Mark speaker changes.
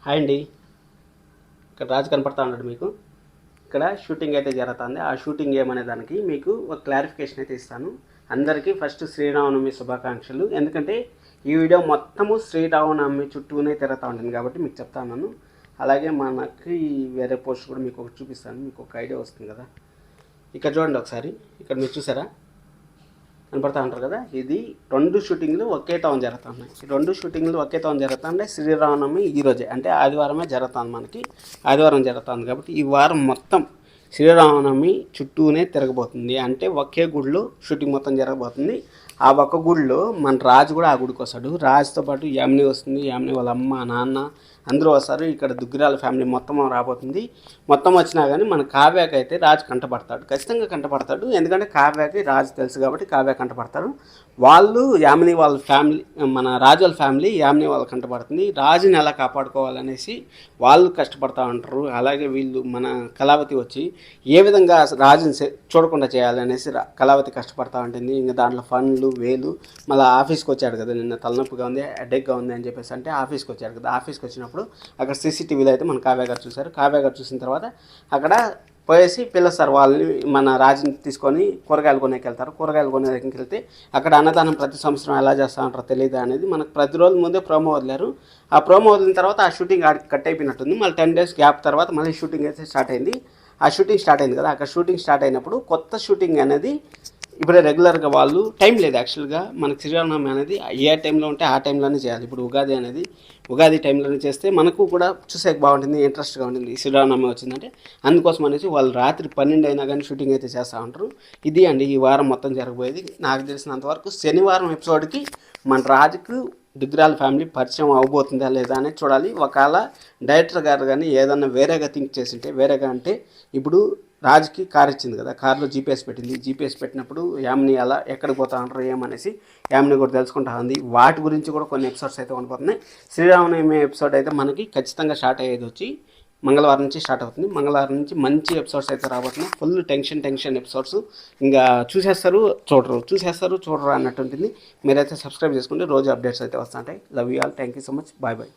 Speaker 1: Hi అండి. ఇక్కడ రాజు కనపడతా ఉన్నాడు మీకు. ఇక్కడ షూటింగ్ అయితే జరుగుతుంది. ఆ షూటింగ్ ఏమనే దానికి మీకు ఒక క్లారిఫికేషన్ అయితే ఇస్తాను. అందరికీ ఫస్ట్ శ్రీరామనవమి శుభాకాంక్షలు. ఎందుకంటే ఈ వీడియో మొత్తము శ్రీరామనవమి చుట్టూనే తిరుగుతూ ఉంటుంది కాబట్టి మీకు చెప్తా ఉన్నాను. అలాగే మనకి వేరే పోస్ట్ కూడా మీకు ఒకటి చూపిస్తాను, మీకు ఒక ఐడియా వస్తుంది కదా. ఇక్కడ చూడండి ఒకసారి, ఇక్కడ మీరు చూసారా కనపడతా ఉంటారు కదా, ఇది 2 షూటింగ్లు ఒకే టౌన్ జరుగుతున్నాయి. ఈ 2 షూటింగ్లు ఒకే టౌన్ జరుగుతుంటే శ్రీరామనవమి ఈరోజే అంటే ఆదివారమే జరుగుతుంది. మనకి ఆదివారం జరుగుతుంది కాబట్టి ఈ వారం మొత్తం శ్రీరామనవమి చుట్టూనే తిరగబోతుంది. అంటే ఒకే గుడిలో షూటింగ్ మొత్తం జరగబోతుంది. ఆ ఒక్క గుడిలో మన రాజు కూడా ఆ గుడికి వస్తాడు. రాజుతో పాటు యామిని వస్తుంది, యామిని వాళ్ళ అమ్మ నాన్న అందరూ వస్తారు. ఇక్కడ దుగ్గిరాల ఫ్యామిలీ మొత్తం రాబోతుంది. మొత్తం వచ్చినా కానీ మన కావ్యకి అయితే రాజు కంటపడతాడు, ఖచ్చితంగా కంటపడతాడు. ఎందుకంటే కావ్యకి రాజు తెలుసు కాబట్టి కావ్య కంటపడతాడు. వాళ్ళు యామిని వాళ్ళ ఫ్యామిలీ, మన రాజు వాళ్ళ ఫ్యామిలీ యామిని వాళ్ళ కంటపడుతుంది. రాజుని ఎలా కాపాడుకోవాలనేసి వాళ్ళు కష్టపడతా ఉంటారు. అలాగే వీళ్ళు మన కళావతి వచ్చి ఏ విధంగా రాజుని చూడకుండా చేయాలనేసి కళావతి కష్టపడతా ఉంటుంది. ఇంకా దాంట్లో ఫండ్లు వేలు మళ్ళీ ఆఫీస్కి వచ్చాడు కదా, నిన్న తలనొప్పిగా ఉంది, హెడేక్గా ఉంది అని చెప్పేసి అంటే ఆఫీస్కి వచ్చాడు కదా. ఆఫీస్కి వచ్చినప్పుడు అక్కడ సీసీటీవీలో అయితే మన కావ్య గారు చూశారు. కావ్య గారు చూసిన తర్వాత అక్కడ పోయేసి పిలుస్తారు వాళ్ళని, మన రాజుని తీసుకొని కూరగాయలు కొనేకి వెళ్తారు. కూరగాయలు కొనేకి వెళ్తే అక్కడ అన్నదానం ప్రతి సంవత్సరం ఎలా చేస్తూ ఉంటారో తెలియదు అనేది మనకు ప్రతి రోజు ముందే ప్రోమో వదిలేరు. ఆ ప్రోమో వదిలిన తర్వాత ఆ షూటింగ్ కట్ అయిపోయినట్టుంది. మళ్ళీ 10 days గ్యాప్ తర్వాత మళ్ళీ షూటింగ్ అయితే స్టార్ట్ అయింది. ఆ షూటింగ్ స్టార్ట్ అయింది కదా, అక్కడ షూటింగ్ స్టార్ట్ అయినప్పుడు కొత్త షూటింగ్ అనేది ఇప్పుడే రెగ్యులర్గా వాళ్ళు టైం లేదు. యాక్చువల్గా మనకు శ్రీరామనవమి అనేది ఏ టైంలో ఉంటే ఆ టైంలోనే చేయాలి. ఇప్పుడు ఉగాది అనేది ఉగాది టైంలోనే చేస్తే మనకు కూడా చూసేకి బాగుంటుంది, ఇంట్రెస్ట్గా ఉంటుంది. శ్రీరామనవమి వచ్చిందంటే అందుకోసం అనేసి వాళ్ళు రాత్రి 12 అయినా కానీ షూటింగ్ అయితే చేస్తూ ఉంటారు. ఇది అండి ఈ వారం మొత్తం జరగబోయేది. నాకు తెలిసినంతవరకు శనివారం ఎపిసోడ్కి మన రాజుకు దుగ్గిరాల ఫ్యామిలీ పరిచయం అవబోతుందా లేదా అనేది చూడాలి. ఒకవేళ డైరెక్టర్ గారు కానీ ఏదన్నా వేరేగా థింక్ చేసింటే, వేరేగా అంటే ఇప్పుడు రాజుకి కార్ ఇచ్చింది కదా, కార్లో జీపీఎస్ పెట్టింది. జీపీఎస్ పెట్టినప్పుడు యామిని అలా ఎక్కడికి పోతా ఉంటారు ఏమనేసి యామిని కూడా తెలుసుకుంటా ఉంది. వాటి గురించి కూడా కొన్ని ఎపిసోడ్స్ అయితే ఉండిపోతున్నాయి. శ్రీరామనవమి ఎపిసోడ్ అయితే మనకి ఖచ్చితంగా స్టార్ట్ అయ్యేది వచ్చి మంగళవారం నుంచి స్టార్ట్ అవుతుంది. మంగళవారం నుంచి మంచి ఎపిసోడ్స్ అయితే రాబోతున్నాయి. Full tension episodes. ఇంకా చూసేస్తారు చూడరు అన్నట్టు ఉంటుంది. మీరైతే సబ్స్క్రైబ్ చేసుకుంటే రోజు అప్డేట్స్ అయితే వస్తుంటాయి. Love you all, thank you so much, bye bye.